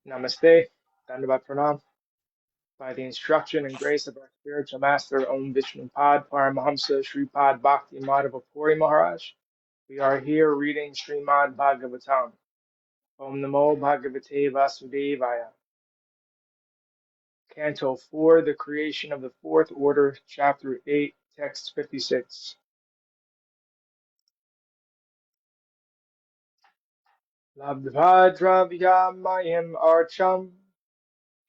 Namaste, Dandavat Pranam. By the instruction and grace of our spiritual master, Om Vishnupad Paramahamsa Sripad Bhakti Madhava Puri Maharaj, we are here reading Srimad Bhagavatam. Om Namo Bhagavate Vasudevaya. Canto 4, The Creation of the Fourth Order, Chapter 8, Text 56. Labdvadravyamayim archam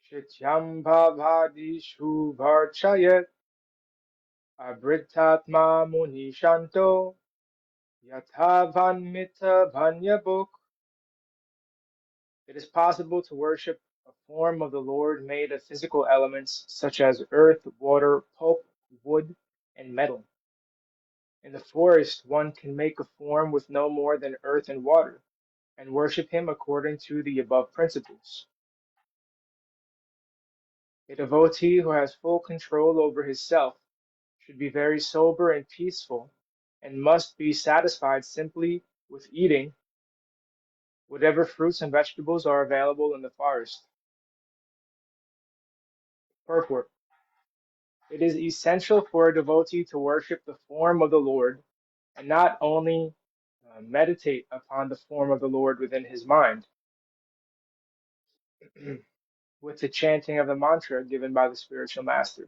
Shityam Bhavadishu Varchayat Abritatma Muni Shanto Yathavanmita Vanyabuk. It is possible to worship a form of the Lord made of physical elements such as earth, water, pulp, wood, and metal. In the forest, one can make a form with no more than earth and water, and worship him according to the above principles. A devotee who has full control over his self should be very sober and peaceful, and must be satisfied simply with eating whatever fruits and vegetables are available in the forest. Purport. It is essential for a devotee to worship the form of the Lord, and not only meditate upon the form of the Lord within his mind, with the chanting of the mantra given by the spiritual master.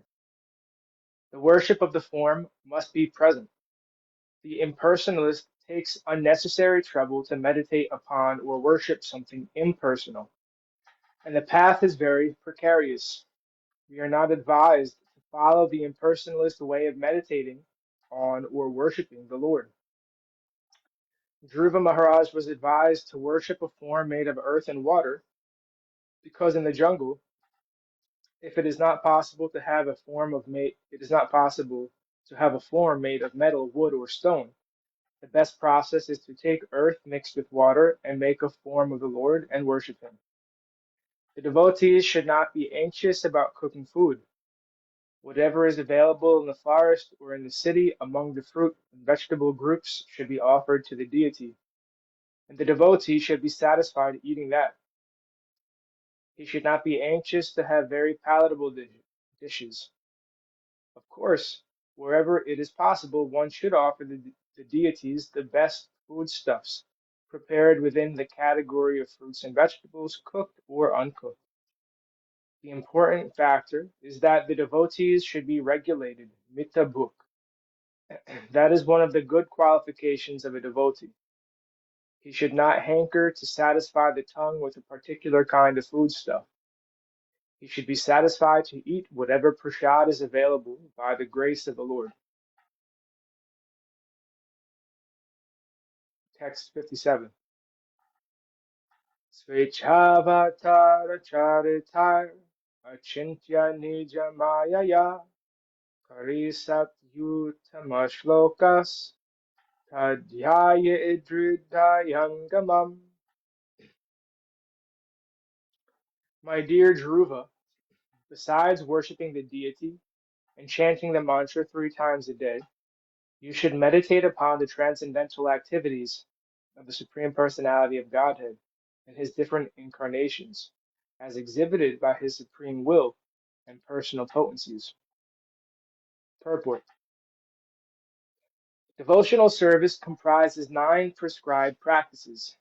The worship of the form must be present. The impersonalist takes unnecessary trouble to meditate upon or worship something impersonal, and the path is very precarious. We are not advised to follow the impersonalist way of meditating on or worshiping the Lord. Dhruva Maharaj was advised to worship a form made of earth and water, because in the jungle, if it is not possible to have a form made of metal, wood, or stone, the best process is to take earth mixed with water and make a form of the Lord and worship him. The devotees should not be anxious about cooking food. Whatever is available in the forest or in the city among the fruit and vegetable groups should be offered to the deity, and the devotee should be satisfied eating that. He should not be anxious to have very palatable dishes. Of course, wherever it is possible, one should offer the deities the best foodstuffs, prepared within the category of fruits and vegetables, cooked or uncooked. The important factor is that the devotees should be regulated, mitabhuk. That is one of the good qualifications of a devotee. He should not hanker to satisfy the tongue with a particular kind of foodstuff. He should be satisfied to eat whatever prasad is available by the grace of the Lord. Text 57. Svechavatara charitar achintya nija mayaya karisat yutamashlokas tadhyaya idridayangamam. My dear Dhruva, besides worshipping the deity and chanting the mantra 3 times a day, you should meditate upon the transcendental activities of the Supreme Personality of Godhead and his different incarnations, as exhibited by his supreme will and personal potencies. Purport. Devotional service comprises 9 prescribed practices: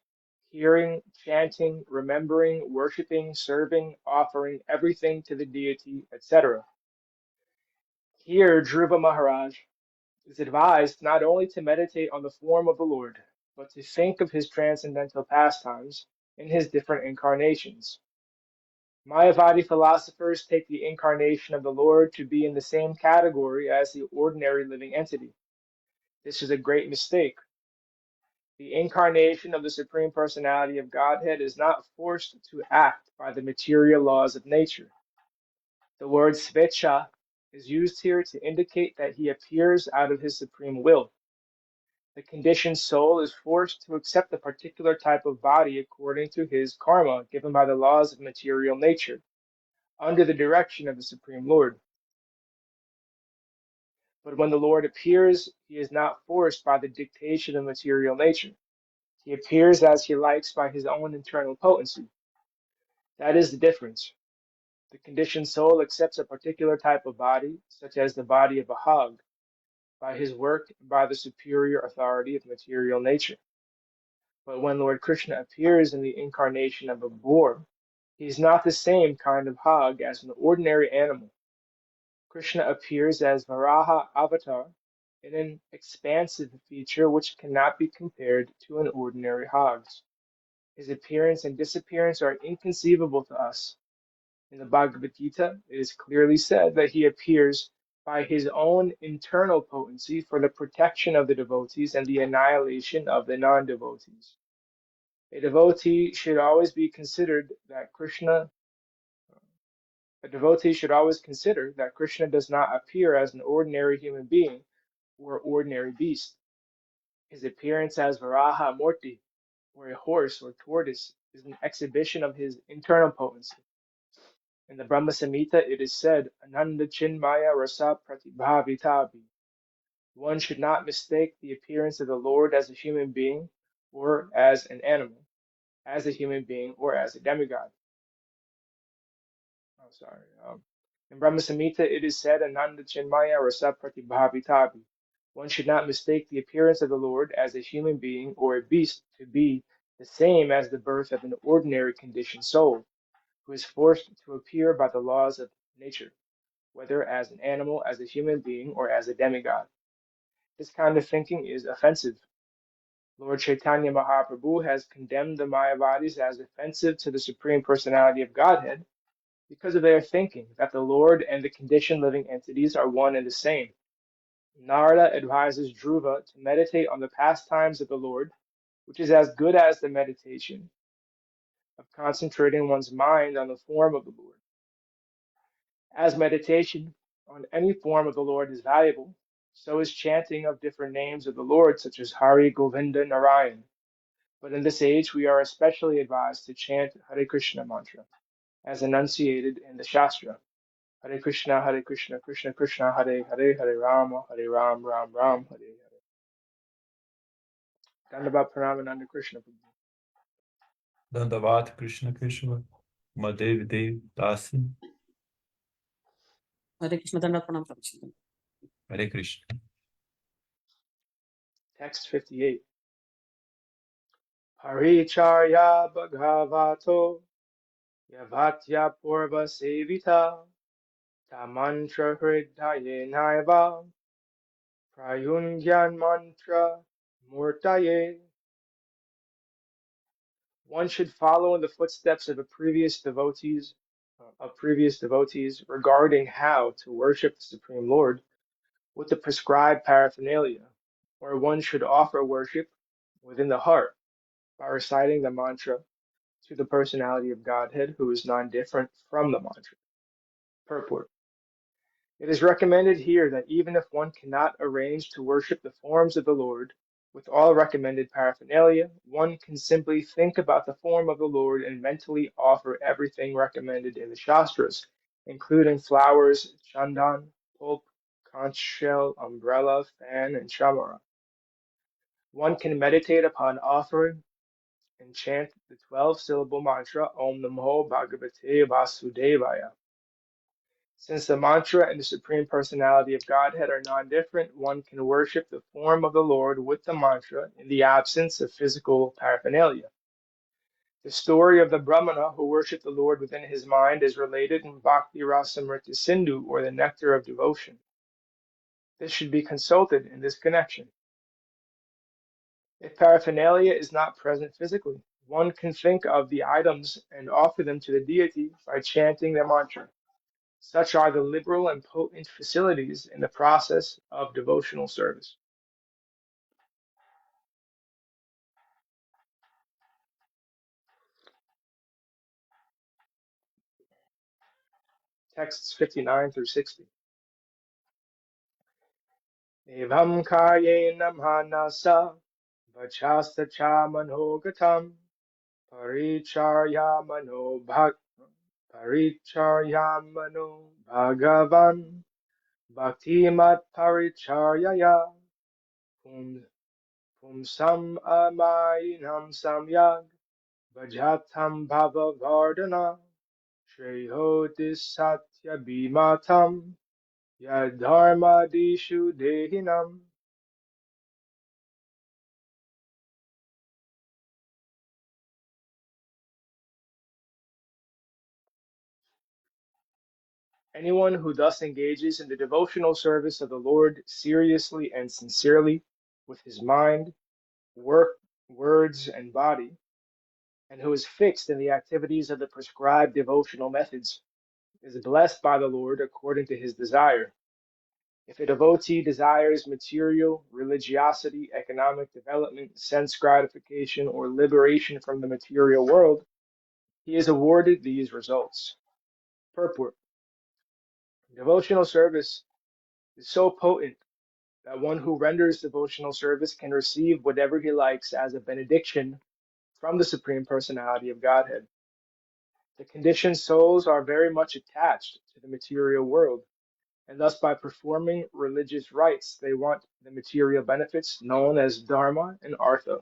hearing, chanting, remembering, worshipping, serving, offering everything to the deity, etc. Here, Dhruva Maharaj is advised not only to meditate on the form of the Lord, but to think of his transcendental pastimes in his different incarnations. Mayavadi philosophers take the incarnation of the Lord to be in the same category as the ordinary living entity. This is a great mistake. The incarnation of the Supreme Personality of Godhead is not forced to act by the material laws of nature. The word svecha is used here to indicate that he appears out of his supreme will. The conditioned soul is forced to accept a particular type of body according to his karma given by the laws of material nature, under the direction of the Supreme Lord. But when the Lord appears, he is not forced by the dictation of material nature. He appears as he likes by his own internal potency. That is the difference. The conditioned soul accepts a particular type of body, such as the body of a hog, by his work and by the superior authority of material nature. But when Lord Krishna appears in the incarnation of a boar, he is not the same kind of hog as an ordinary animal. Krishna appears as Varaha avatar in an expansive feature which cannot be compared to an ordinary hog's. His appearance and disappearance are inconceivable to us. In the Bhagavad Gita, it is clearly said that he appears by his own internal potency for the protection of the devotees and the annihilation of the non-devotees. A devotee should always consider that Krishna does not appear as an ordinary human being or ordinary beast. His appearance as Varaha Murti, or a horse or tortoise, is an exhibition of his internal potency. In the Brahma Samhita, it is said, Ananda Chinmaya Rasa Pratibhavitabi. One should not mistake the appearance of the Lord as a human being or as an animal, as a human being or as a demigod. Oh, sorry. In Brahma Samhita, it is said, Ananda Chinmaya Rasa Pratibhavitabi. One should not mistake the appearance of the Lord as a human being or a beast to be the same as the birth of an ordinary conditioned soul, who is forced to appear by the laws of nature, whether as an animal, as a human being, or as a demigod. This kind of thinking is offensive. Lord Chaitanya Mahaprabhu has condemned the Mayavadis as offensive to the Supreme Personality of Godhead because of their thinking that the Lord and the conditioned living entities are one and the same. Narada advises Dhruva to meditate on the pastimes of the Lord, which is as good as the meditation of concentrating one's mind on the form of the Lord. As meditation on any form of the Lord is valuable, so is chanting of different names of the Lord, such as Hare, Govinda, Narayan. But in this age, we are especially advised to chant Hare Krishna mantra, as enunciated in the Shastra. Hare Krishna, Krishna Krishna, Hare Hare, Hare Rama, Ram Ram, Hare Hare. Dandavat Pranavananda Krishna. Dandavat Krishna Krishna, Madev Dev Dasi. Hare Krishna Dandavat Pranam Prabhupada. Hare Krishna. Text 58. Paricharya Bhagavato Yavatya Purva Sevita Tamantra Hridaye Naiva Prayungyan Mantra Murtaye. One should follow in the footsteps of previous devotees regarding how to worship the Supreme Lord with the prescribed paraphernalia, or one should offer worship within the heart by reciting the mantra to the personality of Godhead who is non-different from the mantra. Purport. It is recommended here that even if one cannot arrange to worship the forms of the Lord with all recommended paraphernalia, one can simply think about the form of the Lord and mentally offer everything recommended in the Shastras, including flowers, chandan, pulp, conch shell, umbrella, fan, and chamara. One can meditate upon offering and chant the 12-syllable mantra Om Namo Bhagavate Vasudevaya. Since the mantra and the Supreme Personality of Godhead are non-different, one can worship the form of the Lord with the mantra in the absence of physical paraphernalia. The story of the Brahmana who worshipped the Lord within his mind is related in Bhakti Rasamrita Sindhu, or the Nectar of Devotion. This should be consulted in this connection. If paraphernalia is not present physically, one can think of the items and offer them to the deity by chanting the mantra. Such are the liberal and potent facilities in the process of devotional service. Texts 59 through 60. Evam karyena manasa vachasta cha manogatam paricharyamano bhagavan bhaktimat paricharyaya pumsam amayinam samyag Vajatam Bhava Vardhana Shreyotis satya bimatam yadharma dishu dehinam. Anyone who thus engages in the devotional service of the Lord seriously and sincerely with his mind, work, words, and body, and who is fixed in the activities of the prescribed devotional methods, is blessed by the Lord according to his desire. If a devotee desires material, religiosity, economic development, sense gratification, or liberation from the material world, he is awarded these results. Purport. Devotional service is so potent that one who renders devotional service can receive whatever he likes as a benediction from the Supreme Personality of Godhead. The conditioned souls are very much attached to the material world, and thus by performing religious rites, they want the material benefits known as dharma and artha.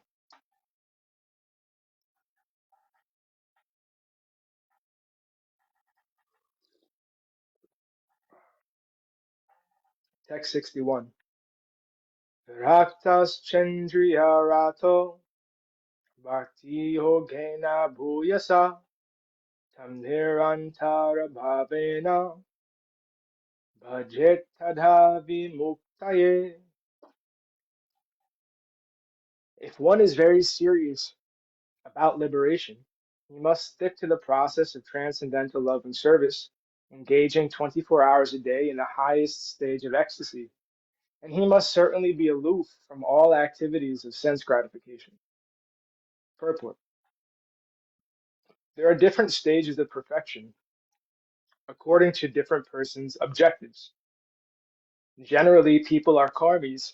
Text 61. Viraktas chandriya rato bhakti yogena bhuyasa tam nirantara bhavena bhajet tadha vimuktaye. If one is very serious about liberation, he must stick to the process of transcendental love and service, engaging 24 hours a day in the highest stage of ecstasy, and he must certainly be aloof from all activities of sense gratification. Purport. There are different stages of perfection according to different persons' objectives. Generally, people are karmis,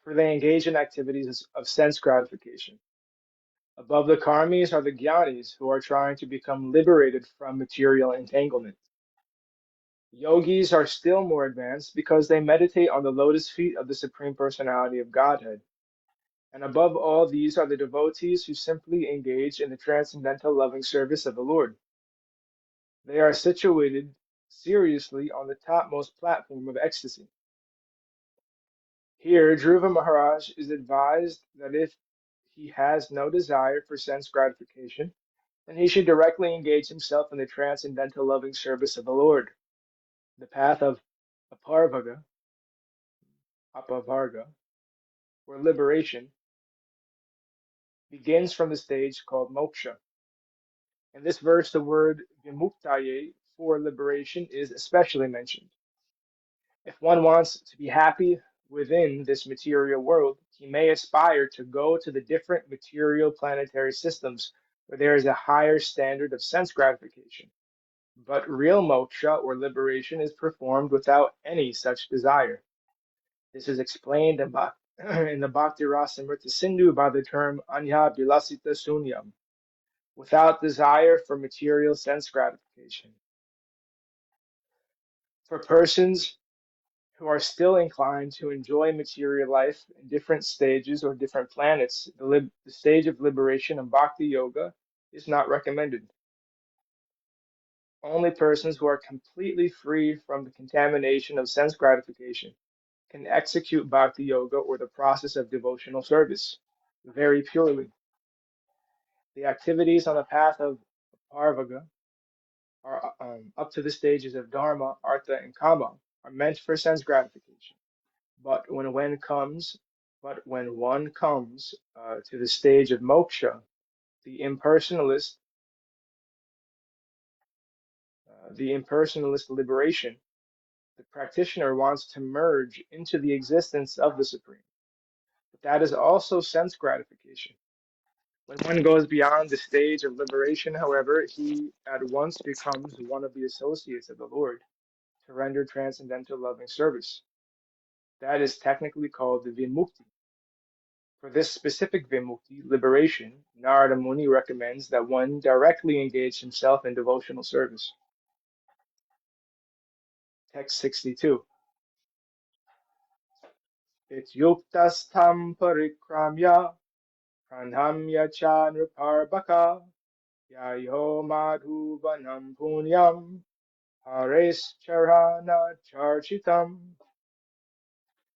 for they engage in activities of sense gratification. Above the karmis are the jnanis, who are trying to become liberated from material entanglement. Yogis are still more advanced because they meditate on the lotus feet of the Supreme Personality of Godhead. And above all these are the devotees who simply engage in the transcendental loving service of the Lord. They are situated seriously on the topmost platform of ecstasy. Here, Dhruva Maharaj is advised that if he has no desire for sense gratification, then he should directly engage himself in the transcendental loving service of the Lord. The path of aparvaga, apavarga, or liberation, begins from the stage called moksha. In this verse, the word vimuktaye, for liberation, is especially mentioned. If one wants to be happy within this material world, he may aspire to go to the different material planetary systems where there is a higher standard of sense gratification. But real moksha, or liberation, is performed without any such desire. This is explained in, in the Bhakti Rasamrita Sindhu by the term anya bilasita sunyam, without desire for material sense gratification. For persons who are still inclined to enjoy material life in different stages or different planets, the stage of liberation of Bhakti Yoga is not recommended. Only persons who are completely free from the contamination of sense gratification can execute Bhakti Yoga, or the process of devotional service, very purely. The activities on the path of Parvaga are up to the stages of Dharma, Artha, and Kama are meant for sense gratification. But when one comes to the stage of moksha, the impersonalist, liberation, the practitioner wants to merge into the existence of the Supreme. But that is also sense gratification. When one goes beyond the stage of liberation, however, he at once becomes one of the associates of the Lord to render transcendental loving service. That is technically called the Vimukti. For this specific Vimukti, liberation, Narada Muni recommends that one directly engage himself in devotional service. Text 62. Ityuktastam parikramya pranamya cha nriparbaka Yayo madhuvanam punyam hares charana charchitam.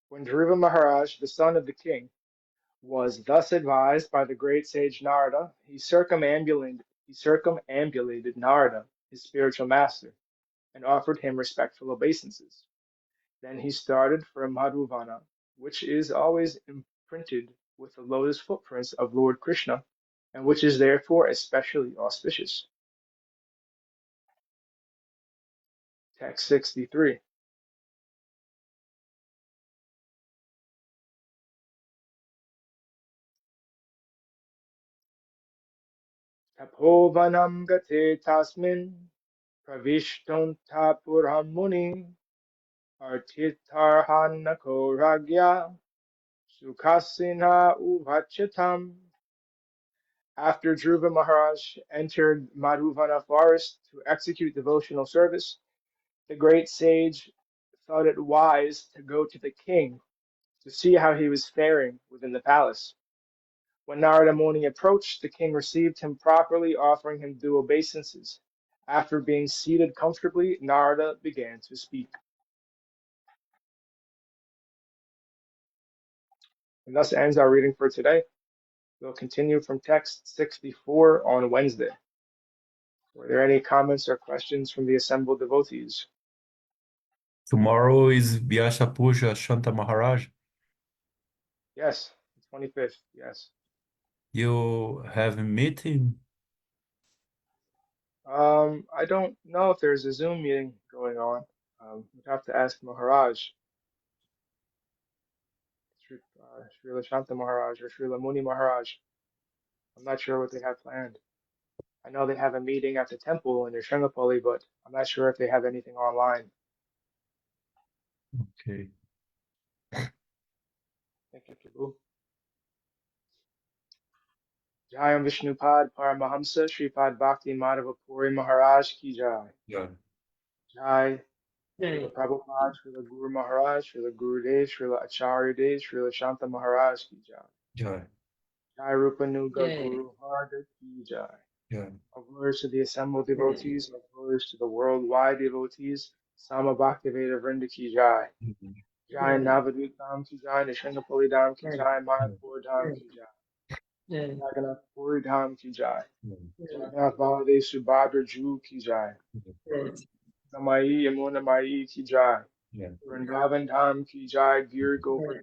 When Dhruva Maharaj, the son of the king, was thus advised by the great sage Narada, he circumambulated Narada, his spiritual master, and offered him respectful obeisances. Then he started for Madhuvana, which is always imprinted with the lotus footprints of Lord Krishna, and which is therefore especially auspicious. Text 63. Tapovanam gate tasmin pravishtonta puram muni artitarhanako ragya sukhasina uvachatam. After Dhruva Maharaj entered Madhuvana forest to execute devotional service, the great sage thought it wise to go to the king to see how he was faring within the palace. When Narada Muni approached, the king received him properly, offering him due obeisances. After being seated comfortably, Narada began to speak. And thus ends our reading for today. We'll continue from text 64 on Wednesday. Were there any comments or questions from the assembled devotees? Tomorrow is Vyasa Puja Shanta Maharaj. Yes, the 25th, yes. You have a meeting? I don't know if there's a Zoom meeting going on. We'd have to ask Maharaj, Srila Shanta Maharaj or Srila Muni Maharaj. I'm not sure what they have planned. I know they have a meeting at the temple in Sringapoli, but I'm not sure if they have anything online. Okay. Thank you, Prabhu. Jayam Vishnupad Paramahamsa Sripad Bhakti Madhava Puri Maharaj Ki Jai. Yeah. Jai Jai. Srila Prabhupada, Srila Guru Maharaj, Srila Gurudev, Srila Acharya Dev, Srila Shanta Maharaj Ki Jai. Jai. Jai Rupanuga Jai. Guru Harda Ki Jai. Yeah. All glories to the assembled devotees, all glories to the worldwide devotees. Sama Bhaktivedanta Vrinda Ki Jai. Jai Navadvip Dham Ki Jai, Nishangapali Dham Ki Jai, Mayapur Dham Ki Jai. Jai. Jagannath Puri Dham Ki Jai. Yeah. Jagannath Baladev Subhadra Ju Ki Jai. Jai. Gamai Yamuna Mai Ki Jai. Yeah. Vrindavan Dham Ki Jai. Gir Govardhan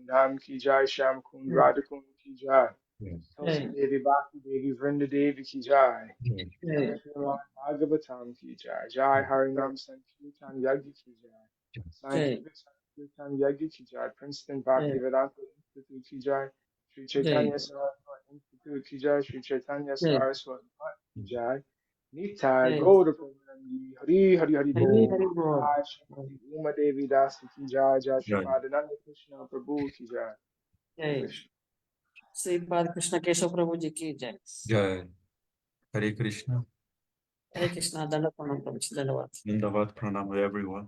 Dham Ki Jai. Sham Kund Radha Kund Ki Jai. Yeah. Tulsi Devi Bhakti Devi Vrinda Devi Ki Jai. Yeah. Jai. Srimad Bhagavatam Ki Jai. Jai Harinam Sankirtan Yagya Ki Jai. Scientific Sankirtan Yagya Ki Jai. Princeton Bhaktivedanta Institute Ki Jai. Sri Chaitanya Saraswati Institute Ki Jai. Sri Chaitanya Saraswati Ki Jai. Nitai Gaura Premanandi Hari Hari Hari Bol. Jai Shri Uma Devi Das Ki Jai. Jai Sripad Ananda Krishna Prabhu Ki Jai. Jai. Sripad Krishna Keshav Prabhu ji ki jai. Jai. Hare Krishna. Hare Krishna. Dandavat Pranam Prabhu ji. Dandavat. Dandavat Pranam everyone.